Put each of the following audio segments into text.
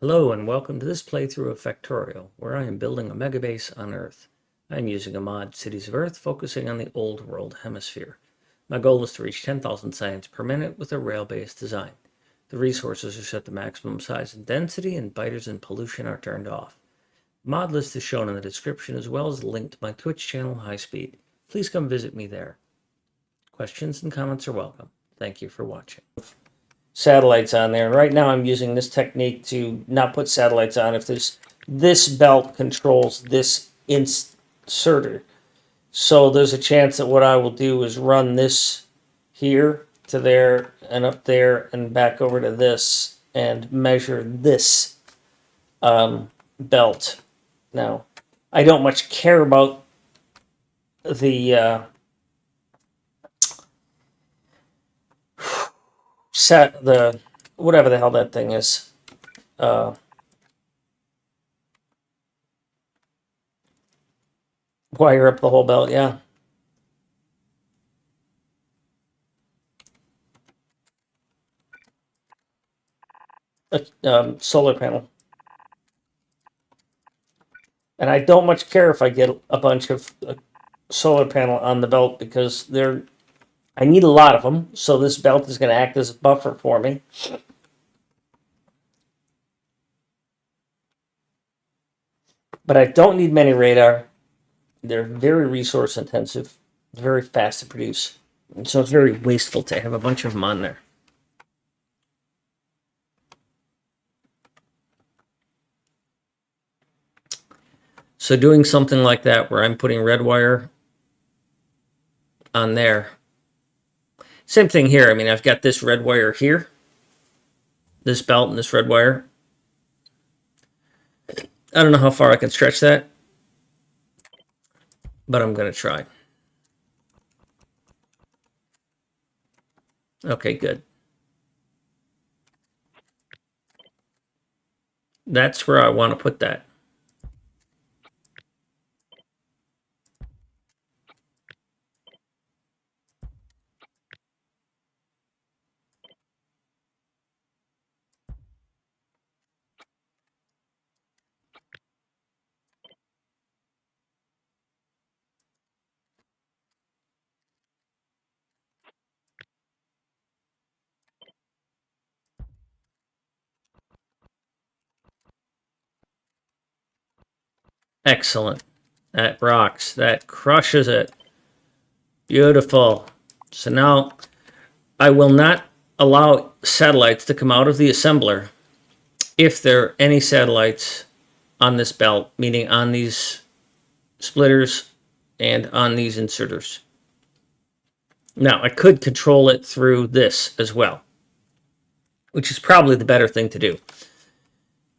Hello and welcome to this playthrough of Factorio, where I am building a megabase on Earth. I am using a mod, Cities of Earth, focusing on the Old World Hemisphere. My goal is to reach 10,000 science per minute with a rail-based design. The resources are set to maximum size and density, and biters and pollution are turned off. The mod list is shown in the description, as well as a link to my Twitch channel, High Speed. Please come visit me there. Questions and comments are welcome. Thank you for watching. Satellites on there. And right now I'm using this technique to not put satellites on if this belt controls this inserter. So there's a chance that what I will do is run this here to there and up there and back over to this and measure this belt. Now, I don't much care about the whatever the hell that thing is. Wire up the whole belt, yeah. Solar panel. And I don't much care if I get a bunch of solar panel on the belt because I need a lot of them. So this belt is going to act as a buffer for me. But I don't need many radar. They're very resource intensive, very fast to produce. And so it's very wasteful to have a bunch of them on there. So doing something like that where I'm putting red wire on there. Same thing here. I mean, I've got this red wire here, this belt and this red wire. I don't know how far I can stretch that, but I'm going to try. Okay, good. That's where I want to put that. Excellent. That rocks. That crushes it. Beautiful. So now I will not allow satellites to come out of the assembler if there are any satellites on this belt, meaning on these splitters and on these inserters. Now, I could control it through this as well, which is probably the better thing to do,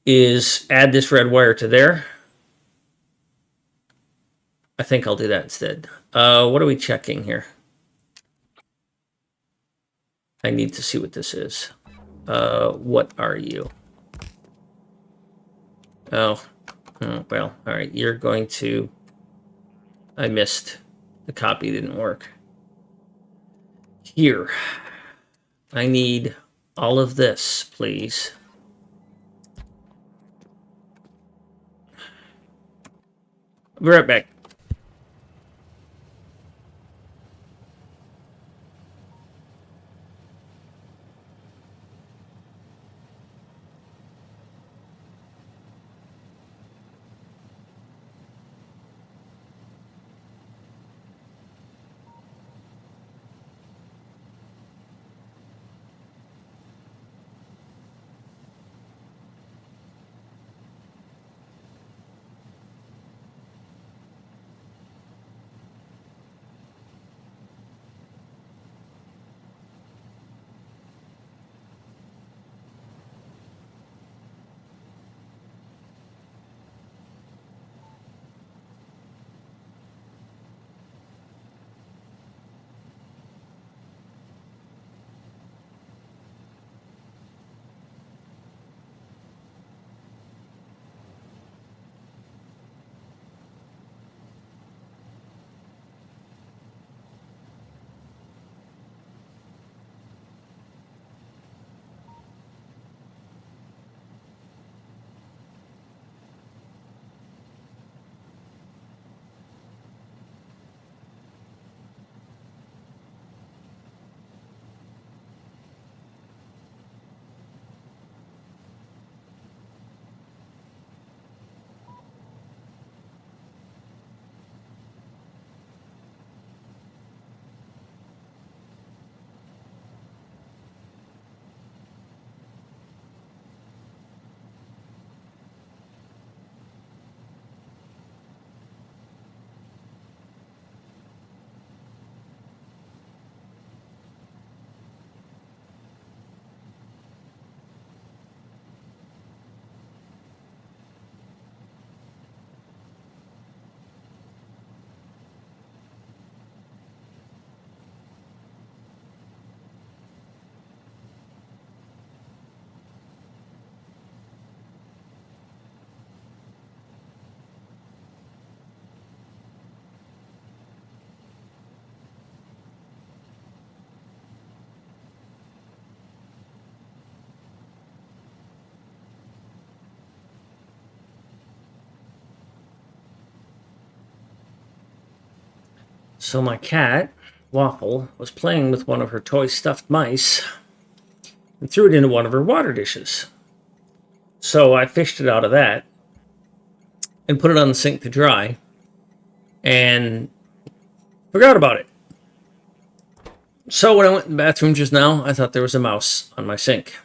is add this red wire to there. I think I'll do that instead. What are we checking here? I need to see what this is. What are you? Oh, well, all right. You're going to... I missed. The copy didn't work. Here. I need all of this, please. I'll be right back. So my cat, Waffle, was playing with one of her toy stuffed mice and threw it into one of her water dishes. So I fished it out of that and put it on the sink to dry and forgot about it. So when I went in the bathroom just now, I thought there was a mouse on my sink.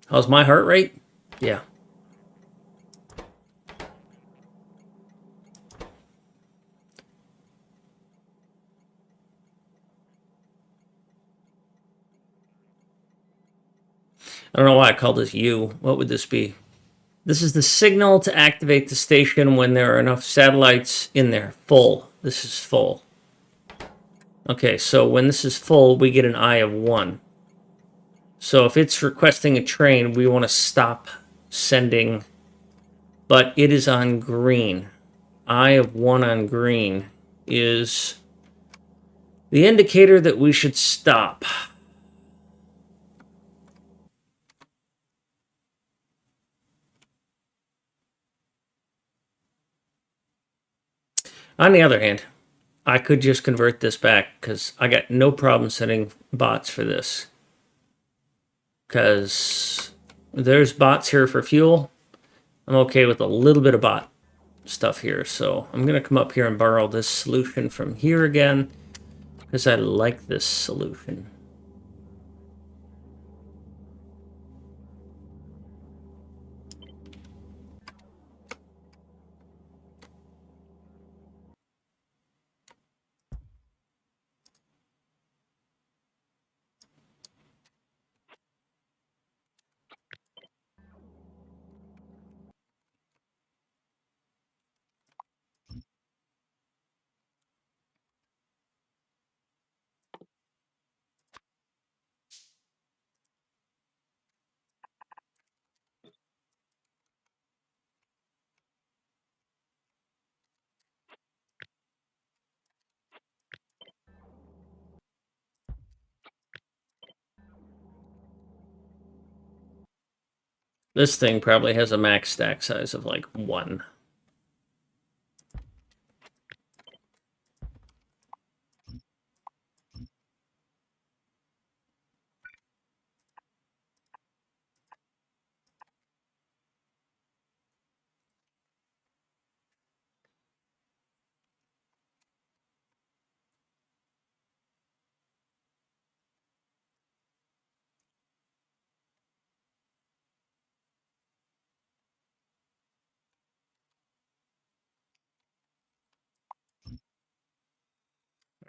How's my heart rate? Yeah. I don't know why I called this U. What would this be? This is the signal to activate the station when there are enough satellites in there. Full. This is full. Okay, so when this is full, we get an I of 1. So if it's requesting a train, we want to stop sending, but it is on green. I of 1 on green is the indicator that we should stop. On the other hand, I could just convert this back because I got no problem setting bots for this. Because there's bots here for fuel. I'm okay with a little bit of bot stuff here. So I'm going to come up here and borrow this solution from here again because I like this solution. This thing probably has a max stack size of like 1.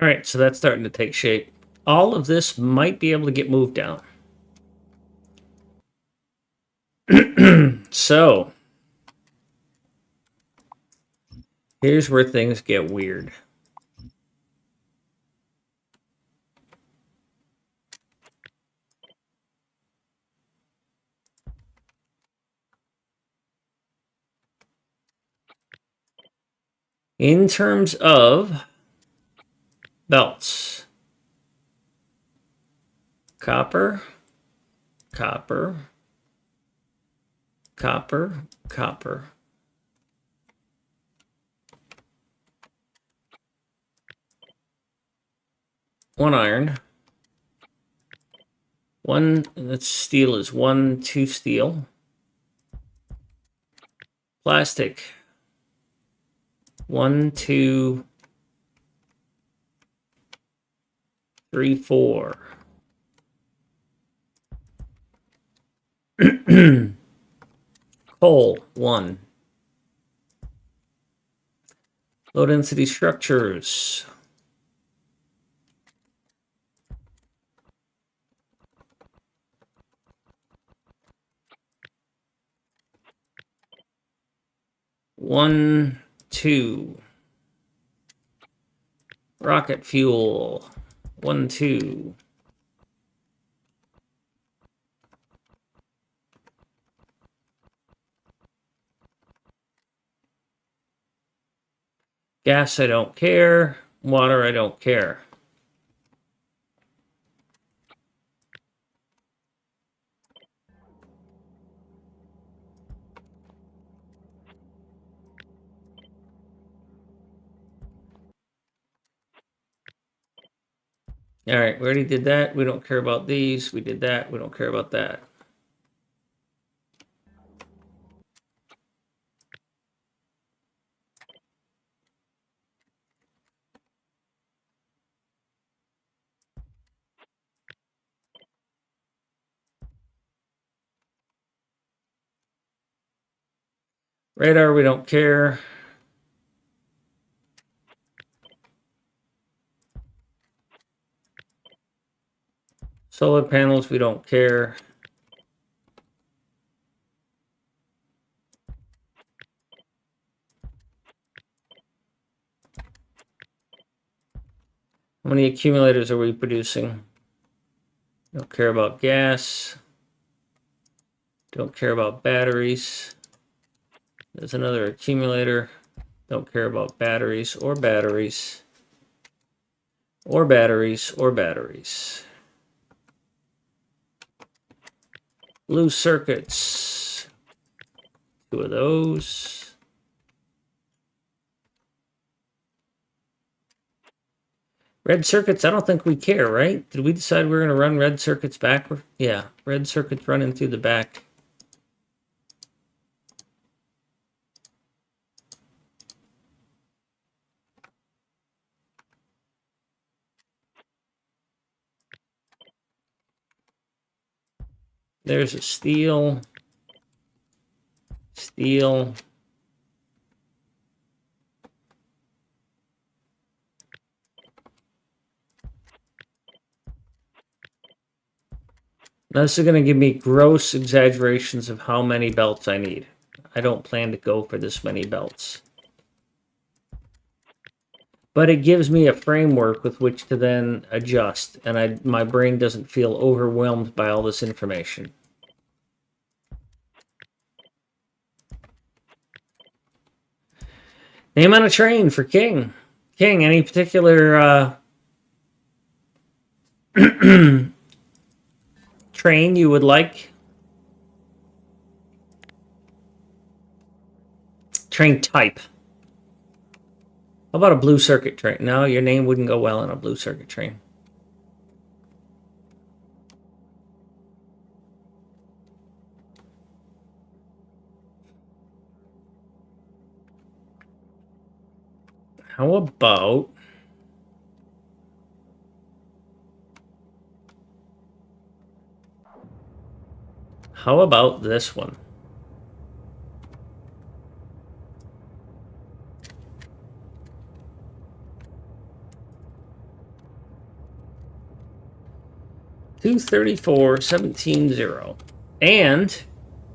All right, so that's starting to take shape. All of this might be able to get moved down. So here's where things get weird. In terms of belts, copper, copper, copper, copper. One iron. One, that's steel is 1, 2 steel. Plastic. 1, 2, 3, 4. Coal, 1. Low density structures. One, 2. Rocket fuel. 1, 2. Gas, I don't care. Water, I don't care. All right, we already did that. We don't care about these. We did that. We don't care about that. Radar, we don't care. Solar panels, we don't care. How many accumulators are we producing? Don't care about gas. Don't care about batteries. There's another accumulator. Don't care about batteries or batteries. Or batteries or batteries. Blue circuits. 2 of those. Red circuits, I don't think we care, right? Did we decide we were going to run red circuits backward? Yeah, red circuits running through the back. There's a steel. Steel. Now this is going to give me gross exaggerations of how many belts I need. I don't plan to go for this many belts. But it gives me a framework with which to then adjust, and my brain doesn't feel overwhelmed by all this information. Name on a train for King. King, any particular train you would like? Train type. How about a blue circuit train? No, your name wouldn't go well on a blue circuit train. How about... How about this one? $234.17.0. And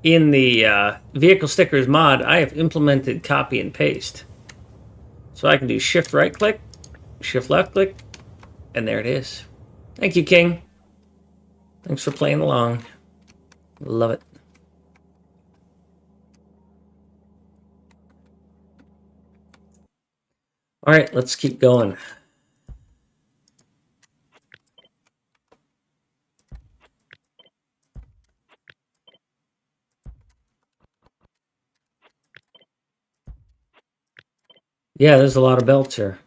in the vehicle stickers mod, I have implemented copy and paste. So I can do shift right click, shift left click, and there it is. Thank you, King. Thanks for playing along. Love it. All right, let's keep going. Yeah, there's a lot of belts here.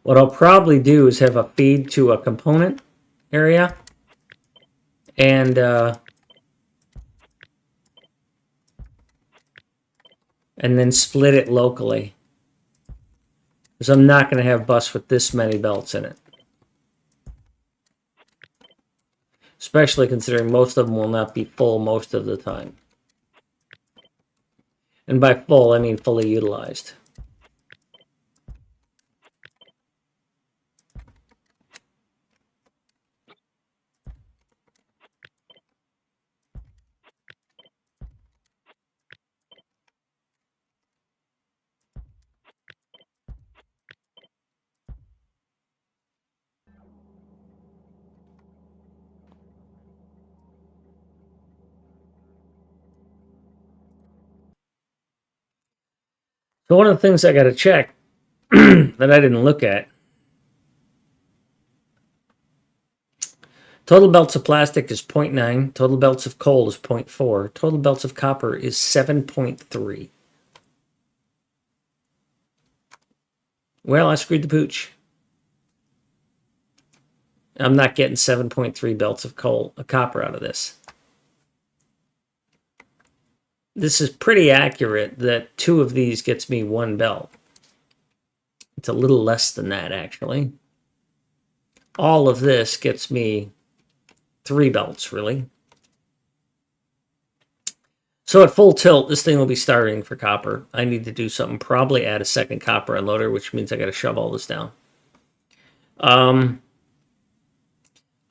What I'll probably do is have a feed to a component area and then split it locally. Because I'm not going to have bus with this many belts in it. Especially considering most of them will not be full most of the time. And by full, I mean fully utilized. So one of the things I got to check that I didn't look at. Total belts of plastic is 0.9. Total belts of coal is 0.4. Total belts of copper is 7.3. Well, I screwed the pooch. I'm not getting 7.3 belts of copper out of this. This is pretty accurate that 2 of these gets me 1 belt. It's a little less than that, actually. All of this gets me 3 belts, really. So at full tilt, this thing will be starving for copper. I need to do something, probably add a second copper unloader, which means I got to shove all this down.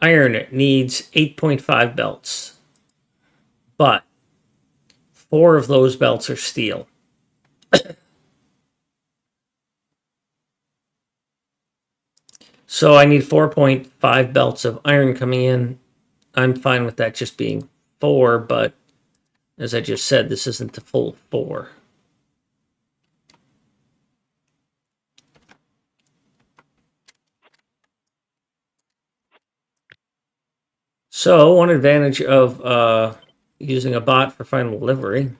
Iron needs 8.5 belts, but 4 of those belts are steel. So I need 4.5 belts of iron coming in. I'm fine with that just being 4, but as I just said, this isn't the full 4. So one advantage of using a bot for final delivery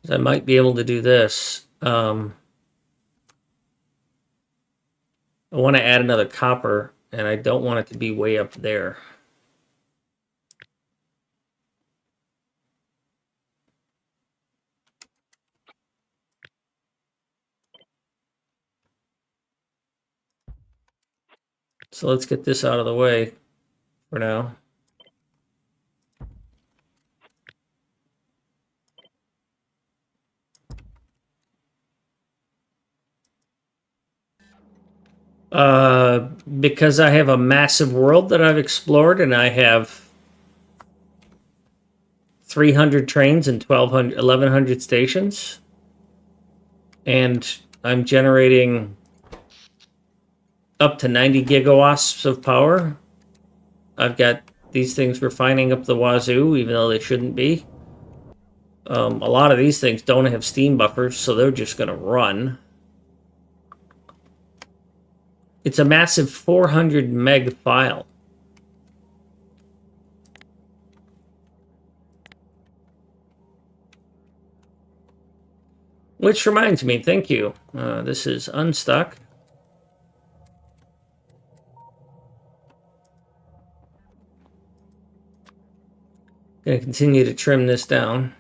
is I might be able to do this. I want to add another copper, and I don't want it to be way up there. So let's get this out of the way for now. Because I have a massive world that I've explored, and I have 300 trains and 1,100 stations, and I'm generating up to 90 gigawatts of power. I've got these things refining up the wazoo, even though they shouldn't be. A lot of these things don't have steam buffers, so they're just going to run. It's a massive 400 meg file. Which reminds me, thank you. This is unstuck. Going to continue to trim this down.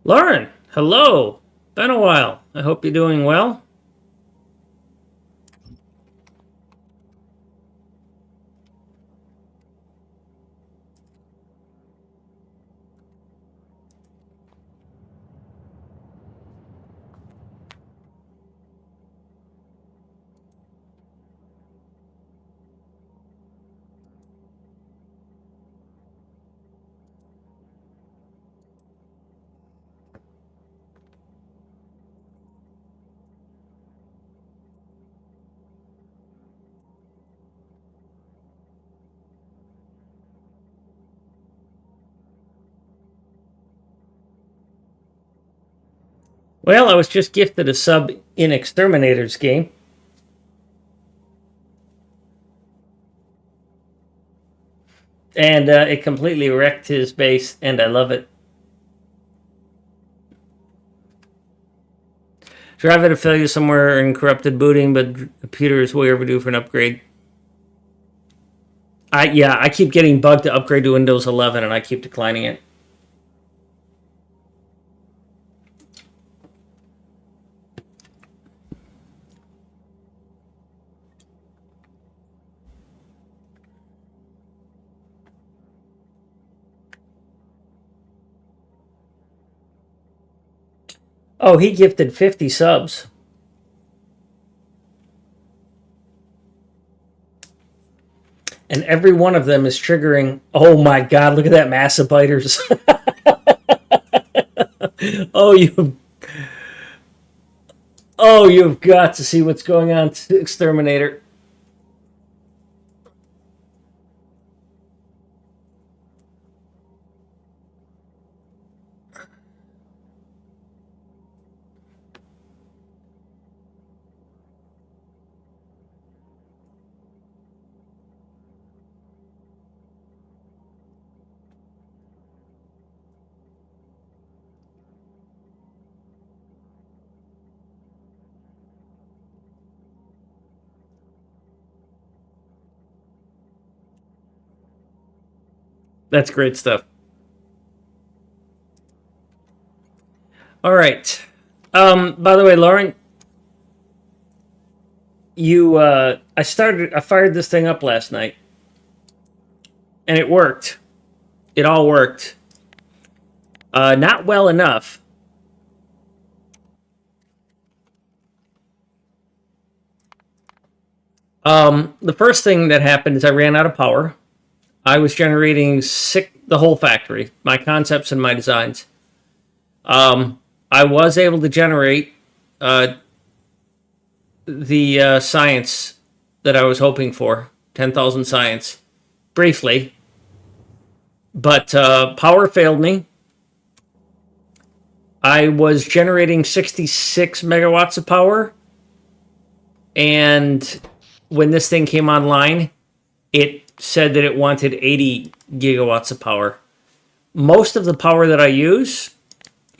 Lauren, hello. Been a while. I hope you're doing well. Well, I was just gifted a sub in Exterminator's game. And it completely wrecked his base, and I love it. Drive it a failure somewhere in corrupted booting, but computer is way overdue for an upgrade. I keep getting bugged to upgrade to Windows 11, and I keep declining it. Oh, he gifted 50 subs. And every one of them is triggering. Oh my god, look at that mass of biters. you've got to see what's going on, Exterminator. That's great stuff. All right. By the way, Lauren, I fired this thing up last night, and it worked. It all worked. Not well enough. The first thing that happened is I ran out of power. I was generating the whole factory, my concepts and my designs. I was able to generate the science that I was hoping for, 10,000 science, briefly. But power failed me. I was generating 66 megawatts of power. And when this thing came online, it said that it wanted 80 gigawatts of power. Most of the power that I use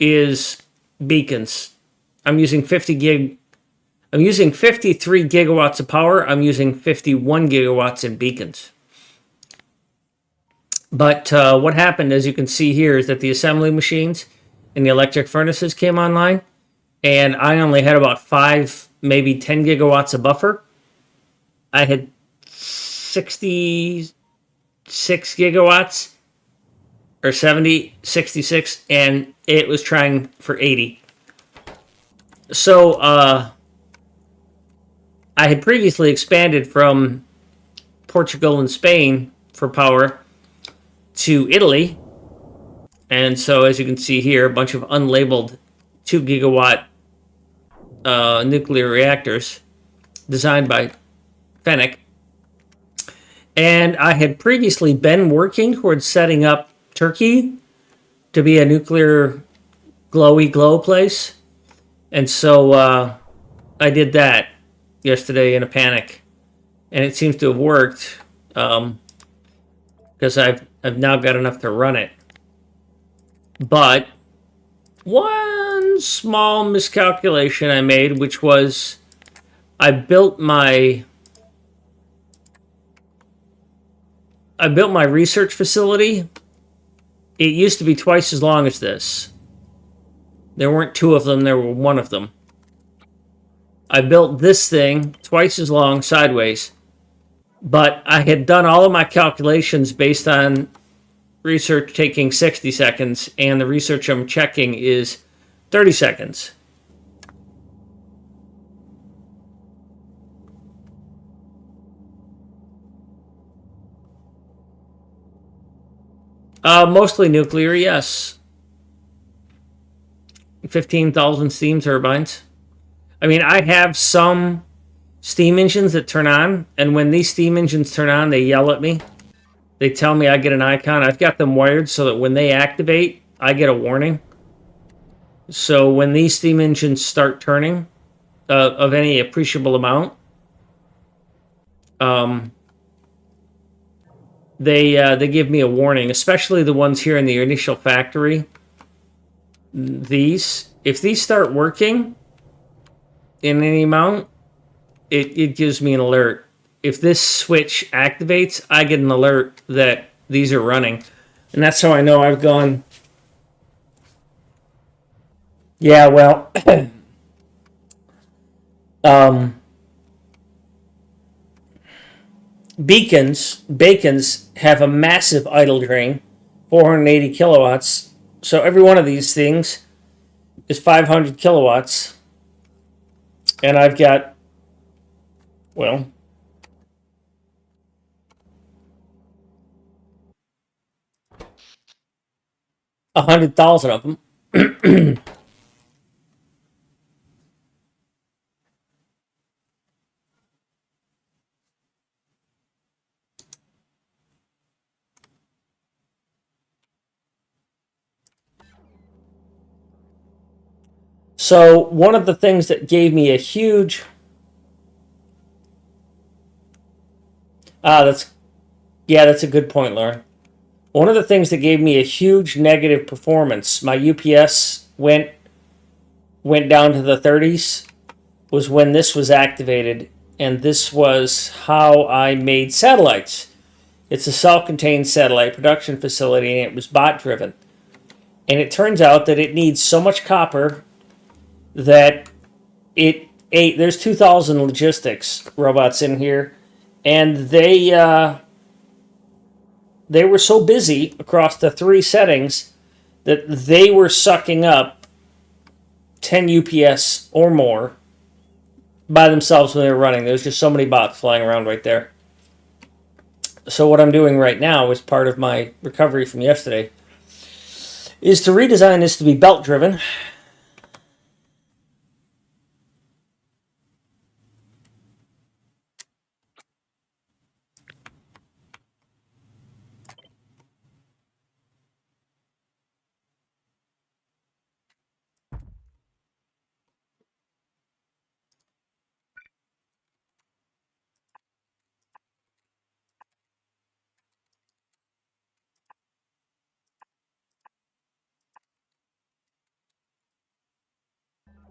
is beacons. I'm using 53 gigawatts of power. I'm using 51 gigawatts in beacons. But what happened, as you can see here, is that the assembly machines and the electric furnaces came online, and I only had about 5, maybe 10 gigawatts of buffer. I had 66 gigawatts, or 66, and it was trying for 80. So I had previously expanded from Portugal and Spain for power to Italy. And so, as you can see here, a bunch of unlabeled 2 gigawatt nuclear reactors designed by Fennec. And I had previously been working towards setting up Turkey to be a nuclear glowy glow place. And so I did that yesterday in a panic. And it seems to have worked because I've now got enough to run it. But one small miscalculation I made, which was I built my research facility. It used to be twice as long as this. There weren't 2 of them, there were 1 of them. I built this thing twice as long sideways, but I had done all of my calculations based on research taking 60 seconds, and the research I'm checking is 30 seconds. Mostly nuclear, yes. 15,000 steam turbines. I mean, I have some steam engines that turn on, and when these steam engines turn on, they yell at me. They tell me I get an icon. I've got them wired so that when they activate, I get a warning. So when these steam engines start turning of any appreciable amount, they give me a warning, especially the ones here in the initial factory. If these start working in any amount, it gives me an alert. If this switch activates, I get an alert that these are running. And that's how I know I've gone. Yeah, well, Bacons have a massive idle drain, 480 kilowatts. So every one of these things is 500 kilowatts. And I've got, well, 100,000 of them. So one of the things that gave me a huge that's a good point, Lauren. One of the things that gave me a huge negative performance, my UPS went down to the 30s, was when this was activated, and this was how I made satellites. It's a self-contained satellite production facility, and it was bot-driven. And it turns out that it needs so much copper that it ate. There's 2,000 logistics robots in here, and they were so busy across the three settings that they were sucking up 10 UPS or more by themselves when they were running. There's just so many bots flying around right there. So what I'm doing right now, as part of my recovery from yesterday, is to redesign this to be belt driven.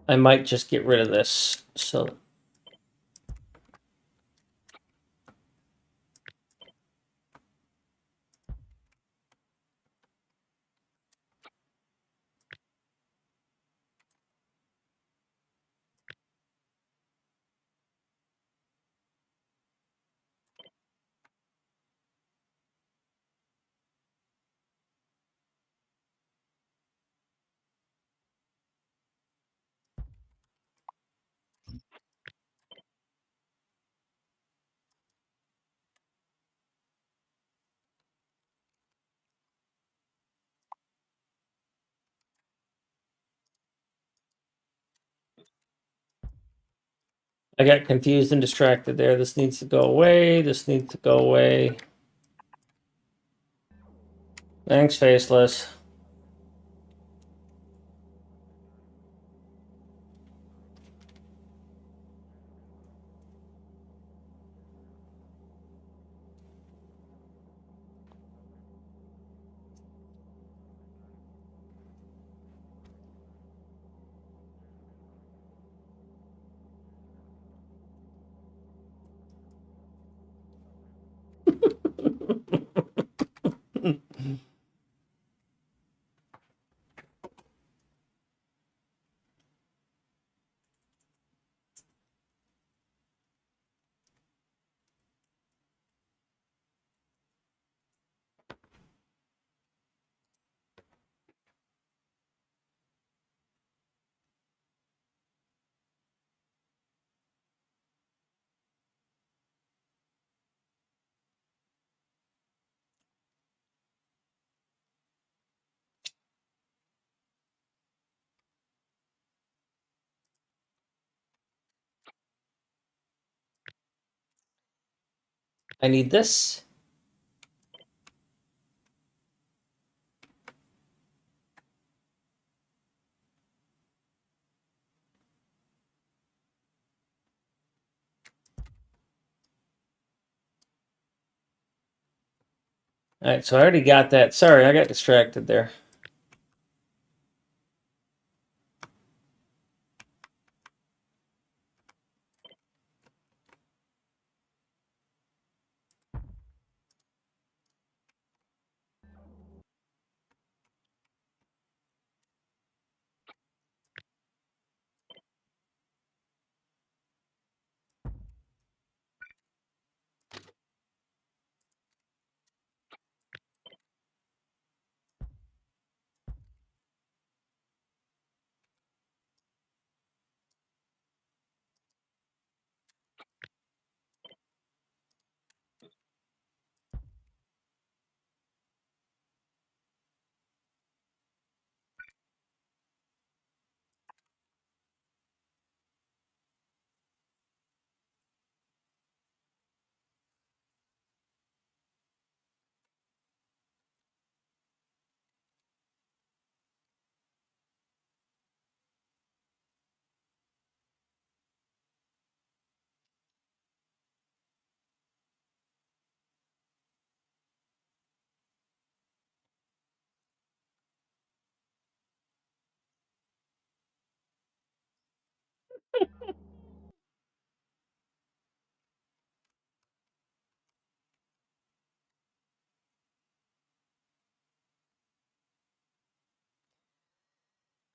I might just get rid of this. So I got confused and distracted there. This needs to go away. This needs to go away. Thanks, Faceless. I need this. All right, so I already got that. Sorry, I got distracted there.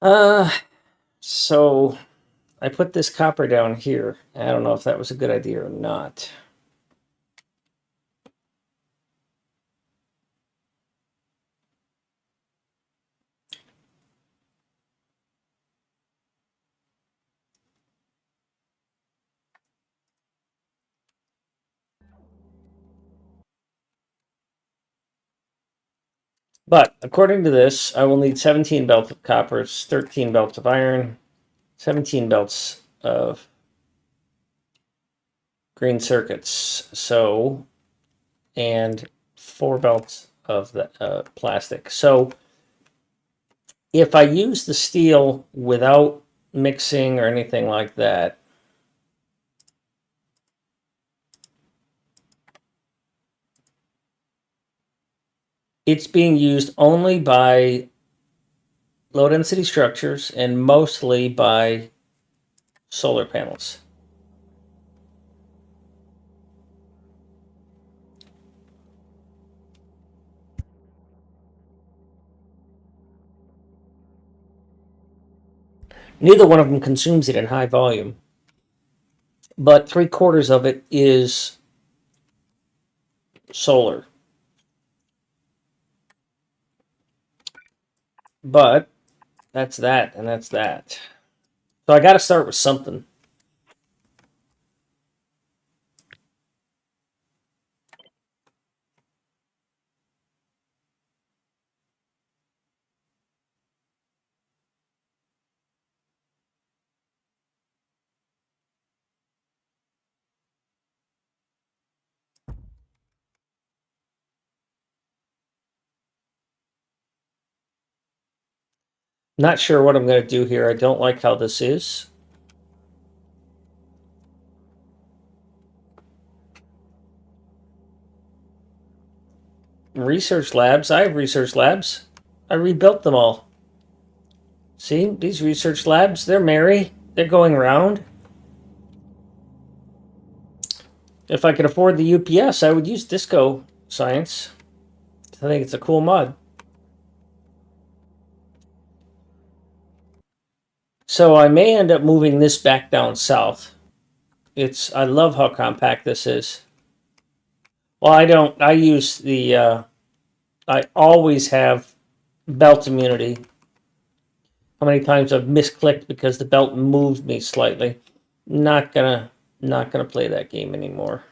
Uh, so I put this copper down here. I don't know if that was a good idea or not. But according to this, I will need 17 belts of copper, 13 belts of iron, 17 belts of green circuits. So, and 4 belts of the plastic. So if I use the steel without mixing or anything like that, it's being used only by low density structures and mostly by solar panels. Neither one of them consumes it in high volume, but 3/4 of it is solar. But that's that, and that's that. So I got to start with something. Not sure what I'm going to do here. I don't like how this is. Research labs. I have research labs. I rebuilt them all. See, these research labs, they're merry. They're going around. If I could afford the UPS, I would use Disco Science. I think it's a cool mod. So I may end up moving this back down south. I love how compact this is. Well, I use I always have belt immunity. How many times I've misclicked because the belt moved me slightly. Not gonna play that game anymore.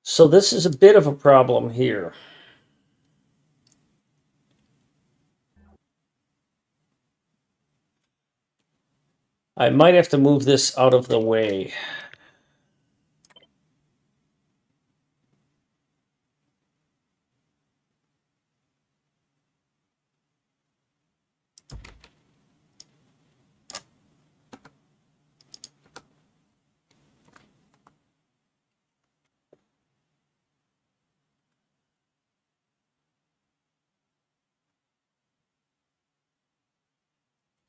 So this is a bit of a problem here. I might have to move this out of the way.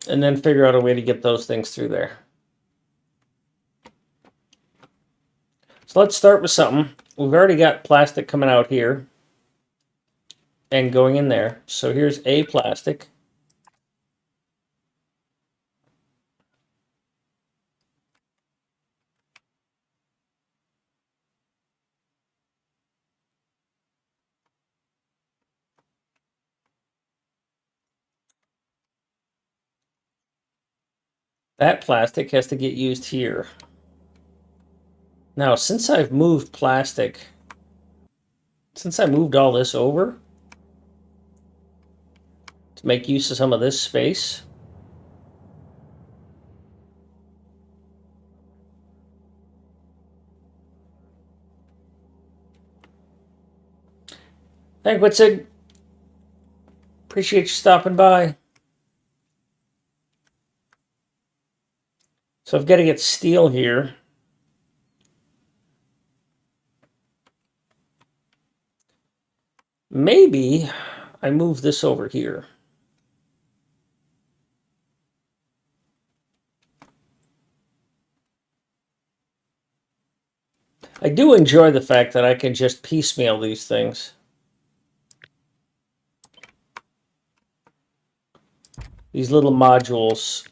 And then figure out a way to get those things through there. So let's start with something. We've already got plastic coming out here and going in there. So here's a plastic. That plastic has to get used here. Now, since I moved all this over to make use of some of this space, hey, Whitsick, appreciate you stopping by. So I've got to get steel here. Maybe I move this over here. I do enjoy the fact that I can just piecemeal these things. These little modules.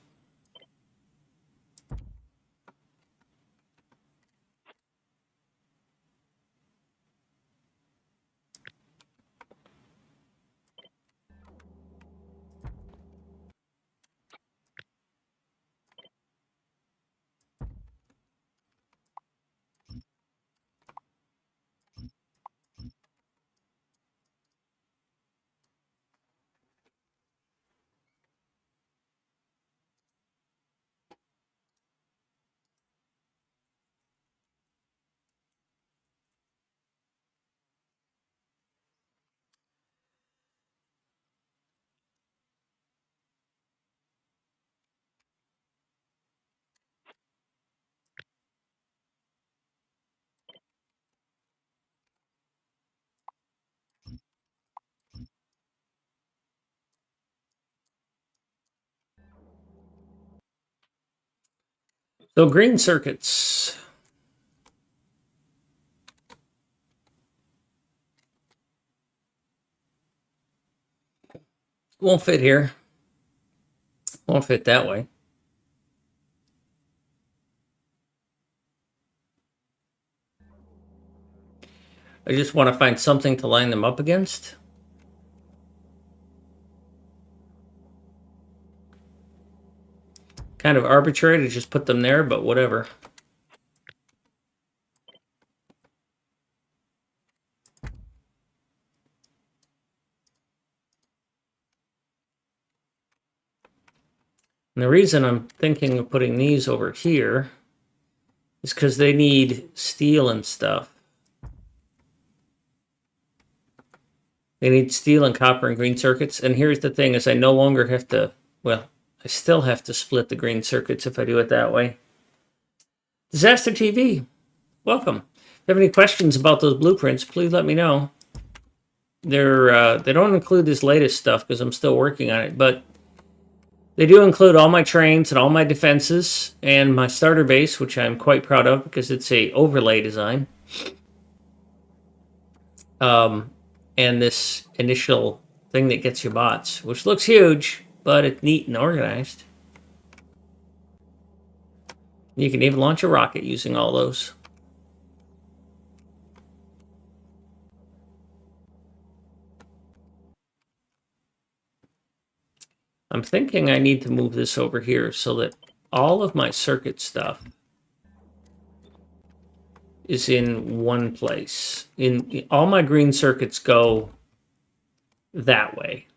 So green circuits. Won't fit here. Won't fit that way. I just want to find something to line them up against. Kind of arbitrary to just put them there, but whatever. And the reason I'm thinking of putting these over here is because they need steel and stuff. They need steel and copper and green circuits. And here's the thing is I no longer have to, well, I still have to split the green circuits if I do it that way. Disaster TV, welcome. If you have any questions about those blueprints, please let me know. They don't include this latest stuff because I'm still working on it, but they do include all my trains and all my defenses and my starter base, which I'm quite proud of because it's a overlay design. And this initial thing that gets you bots, which looks huge, but it's neat and organized. You can even launch a rocket using all those. I'm thinking I need to move this over here so that all of my circuit stuff is in one place. In all my green circuits go that way.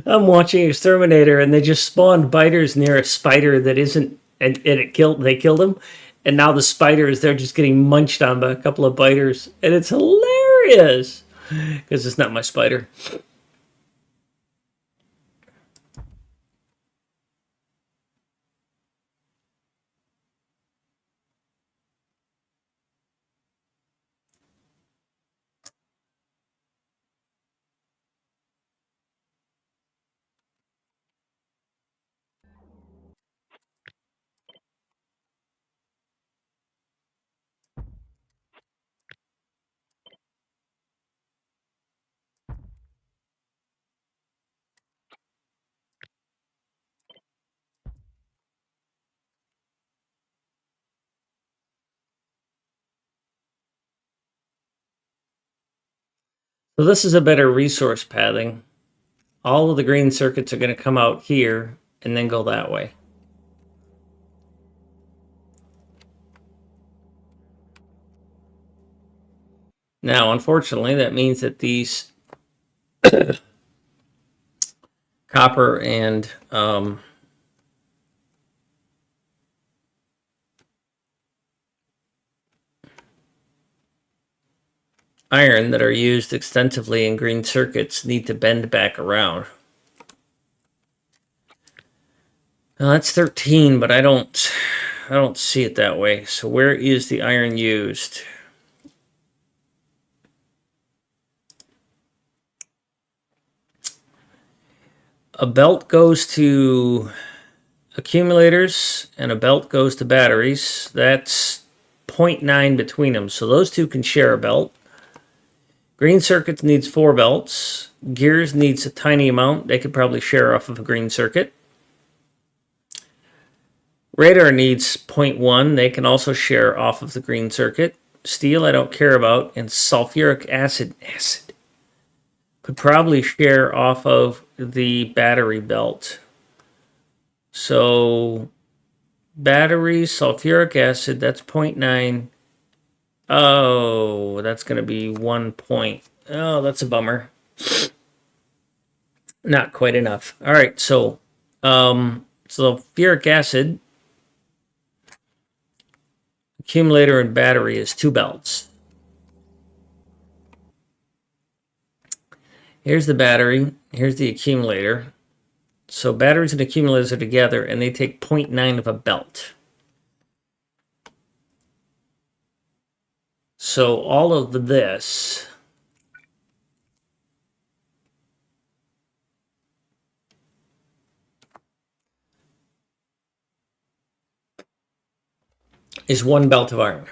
I'm watching Exterminator, and they just spawned biters near a spider that isn't, and they killed him, and now the spider is there just getting munched on by a couple of biters, and it's hilarious because it's not my spider. So this is a better resource pathing. All of the green circuits are going to come out here and then go that way. Now, unfortunately, that means that these copper and iron that are used extensively in green circuits need to bend back around. Now that's 13, but I don't see it that way. So where is the iron used? A belt goes to accumulators and a belt goes to batteries. That's 0.9 between them. So those two can share a belt. Green circuits needs 4 belts. Gears needs a tiny amount. They could probably share off of a green circuit. Radar needs 0.1. They can also share off of the green circuit. Steel I don't care about. And sulfuric acid could probably share off of the battery belt. So batteries, sulfuric acid, that's 0.9. Oh, that's going to be 1 point. Oh, that's a bummer. Not quite enough. All right, so sulfuric acid, accumulator and battery is 2 belts. Here's the battery. Here's the accumulator. So batteries and accumulators are together, and they take 0.9 of a belt. So all of this is 1 belt of iron.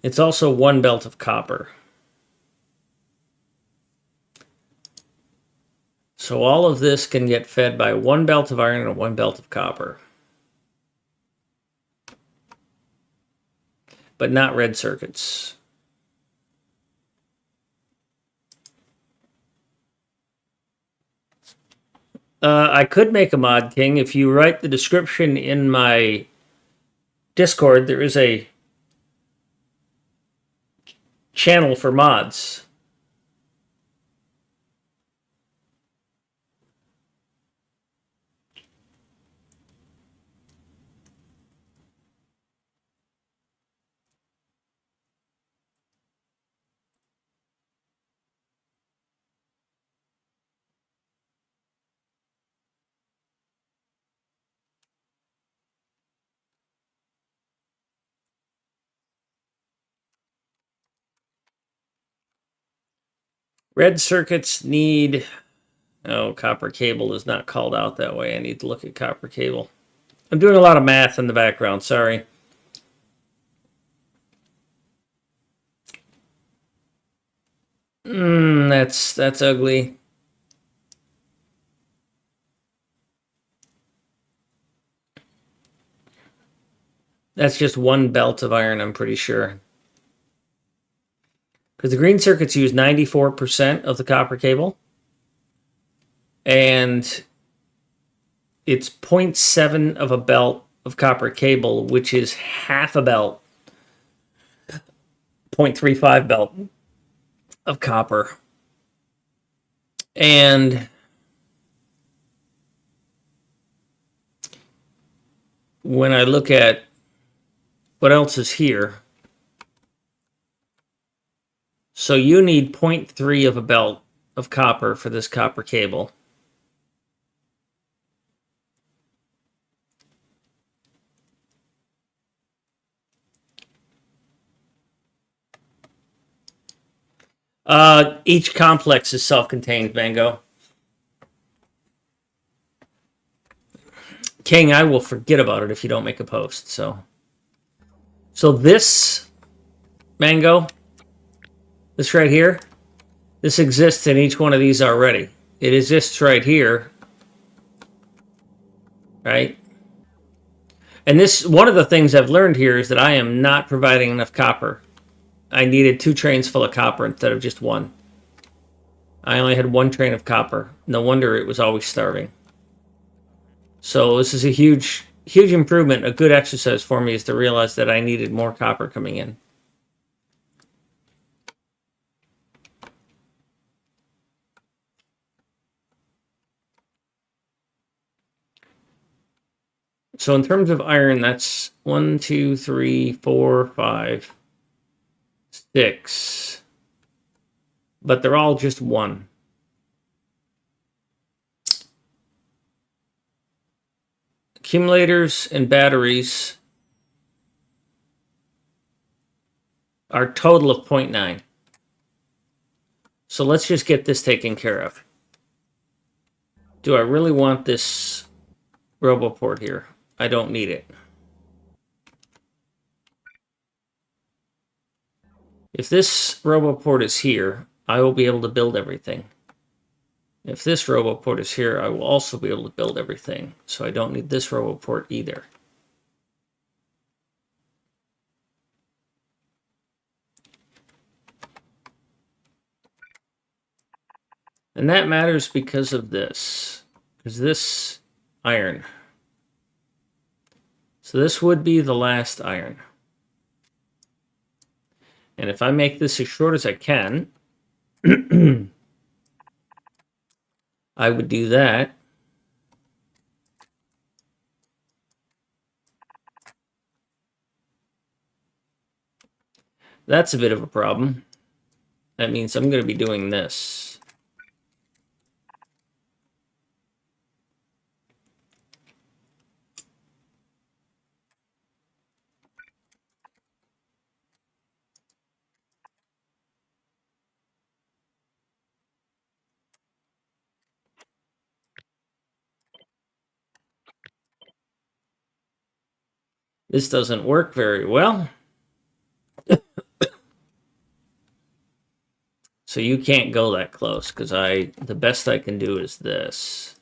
It's also 1 belt of copper. So all of this can get fed by 1 belt of iron and 1 belt of copper. But not red circuits. I could make a mod, King. If you write the description in my Discord, there is a channel for mods. Red circuits need... Oh, copper cable is not called out that way. I need to look at copper cable. I'm doing a lot of math in the background, sorry. That's ugly. That's just 1 belt of iron, I'm pretty sure. Because the green circuits use 94% of the copper cable. And it's 0.7 of a belt of copper cable, which is half a belt. 0.35 belt of copper. And when I look at what else is here, so you need 0.3 of a belt of copper for this copper cable. Each complex is self-contained, Mango. King, I will forget about it if you don't make a post. So this, Mango, this right here, this exists in each one of these already. It exists right here, right? And this, one of the things I've learned here is that I am not providing enough copper. I needed 2 trains full of copper instead of just 1. I only had 1 train of copper. No wonder it was always starving. So this is a huge improvement. A good exercise for me is to realize that I needed more copper coming in. So in terms of iron, that's 1, 2, 3, 4, 5, 6. But they're all just 1. Accumulators and batteries are a total of 0.9. So let's just get this taken care of. Do I really want this RoboPort here? I don't need it. If this RoboPort is here, I will be able to build everything. If this RoboPort is here, I will also be able to build everything. So I don't need this RoboPort either. And that matters because of this. Because this iron. So this would be the last iron. And if I make this as short as I can, I would do that. That's a bit of a problem. That means I'm going to be doing this. This doesn't work very well. So you can't go that close because the best I can do is this.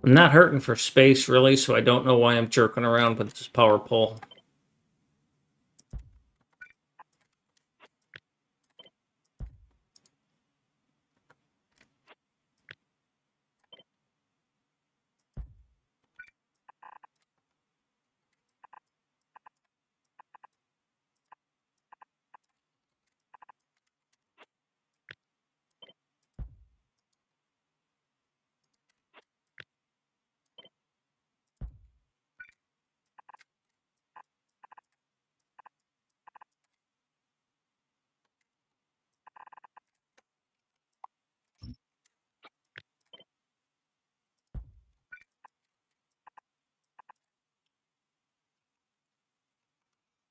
I'm not hurting for space really, so I don't know why I'm jerking around with this power pole.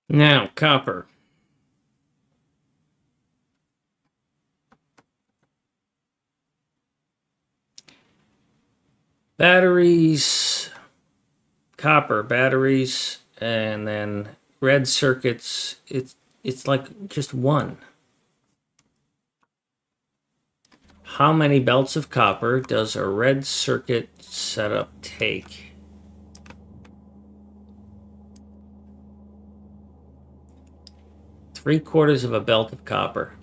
Now, copper. Batteries, copper batteries, and then red circuits. It's like just 1. How many belts of copper does a red circuit setup take? Three-quarters of a belt of copper.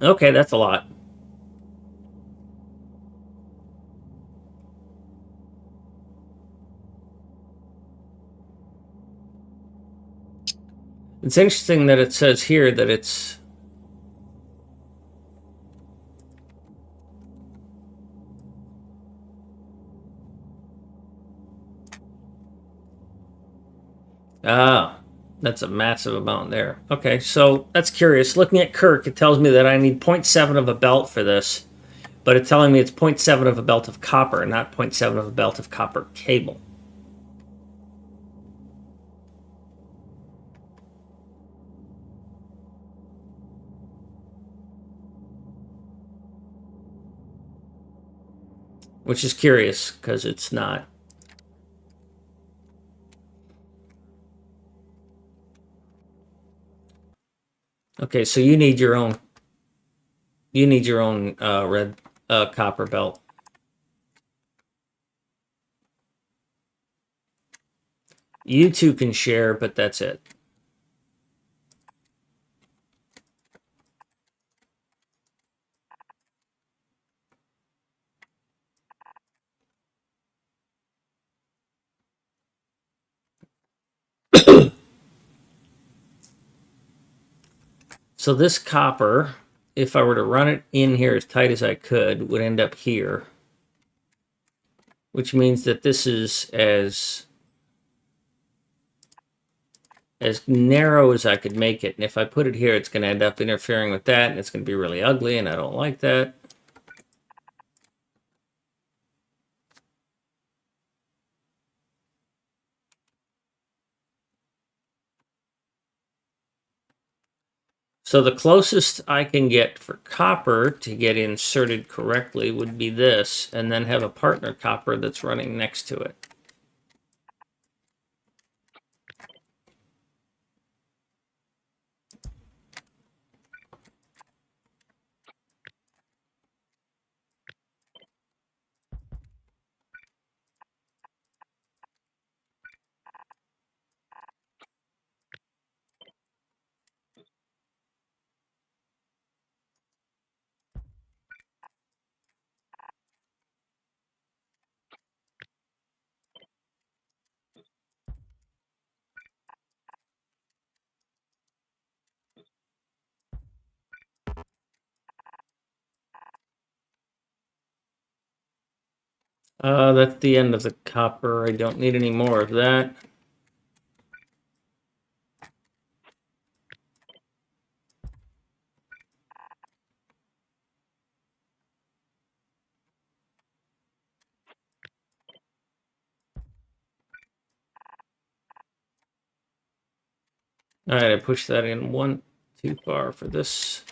Okay, that's a lot. It's interesting that it says here that it's that's a massive amount there. Okay, so that's curious. Looking at Kirk, it tells me that I need 0.7 of a belt for this, but it's telling me it's 0.7 of a belt of copper, not 0.7 of a belt of copper cable. which is curious because it's not. Okay, so you need your own. You need your own red copper belt. You two can share, but that's it. So this copper, if I were to run it in here as tight as I could, would end up here, which means that this is as narrow as I could make it. And if I put it here, it's going to end up interfering with that, and it's going to be really ugly, and I don't like that. So the closest I can get for copper to get inserted correctly would be this, and then have a partner copper that's running next to it. That's the end of the copper. I don't need any more of that. All right, I pushed that in one too far for this.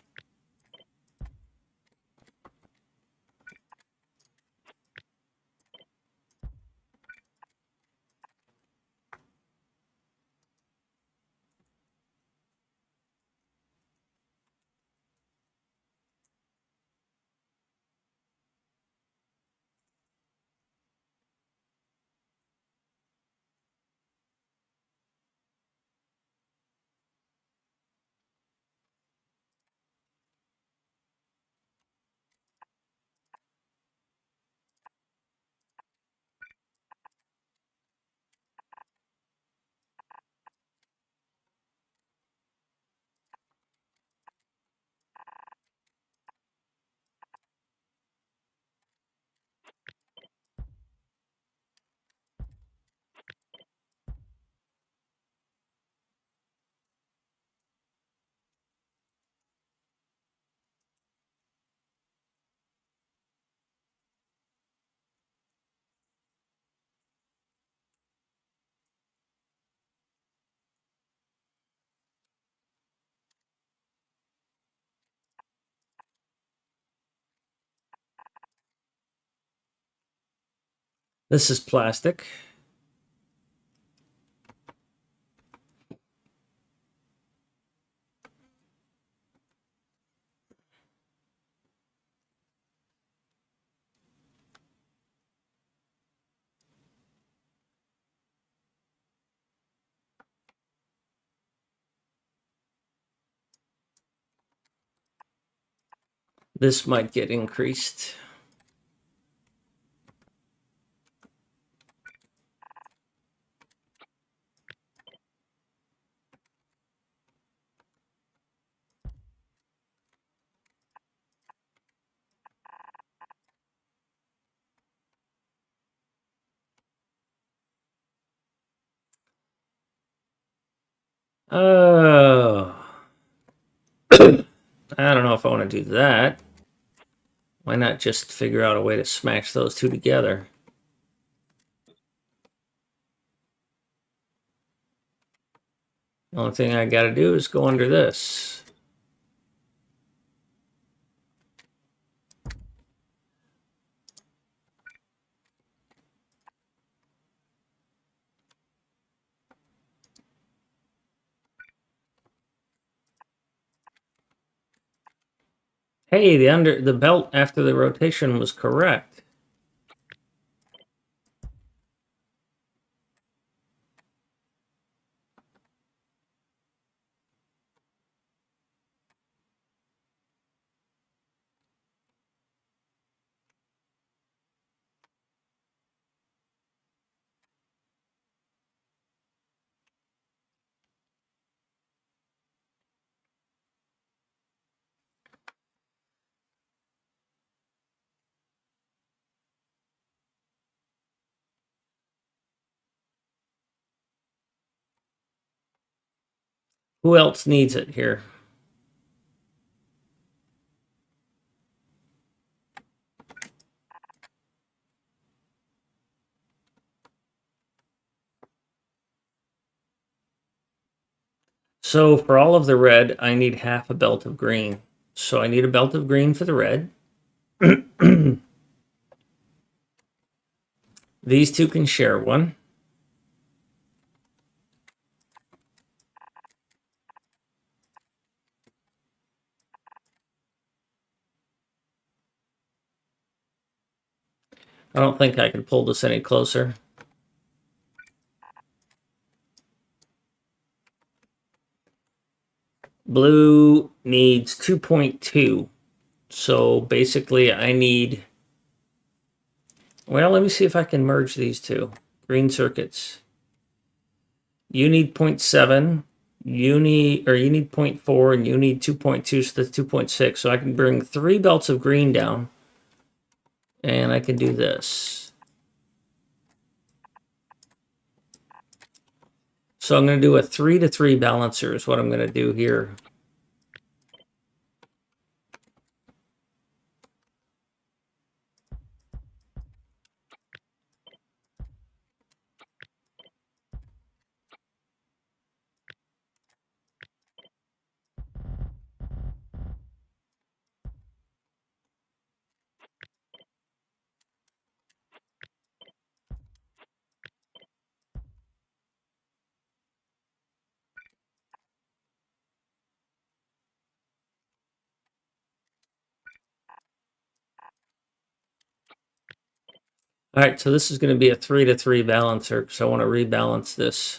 This is plastic. This might get increased. Oh, I don't know if I want to do that. Why not just figure out a way to smash those two together? The only thing I got to do is go under this. Hey, the belt after the rotation was correct. Who else needs it here? So for all of the red, I need half a belt of green. So I need a belt of green for the red. These two can share one. I don't think I can pull this any closer. Blue needs 2.2. So basically I need, well, let me see if I can merge these two. Green circuits. You need 0.7. You need 0.4 and you need 2.2, so that's 2.6. So I can bring 3 belts of green down. And I can do this. So I'm going to do a 3-to-3 balancer is what I'm going to do here. All right, so this is going to be a 3-to-3 balancer because I want to rebalance this.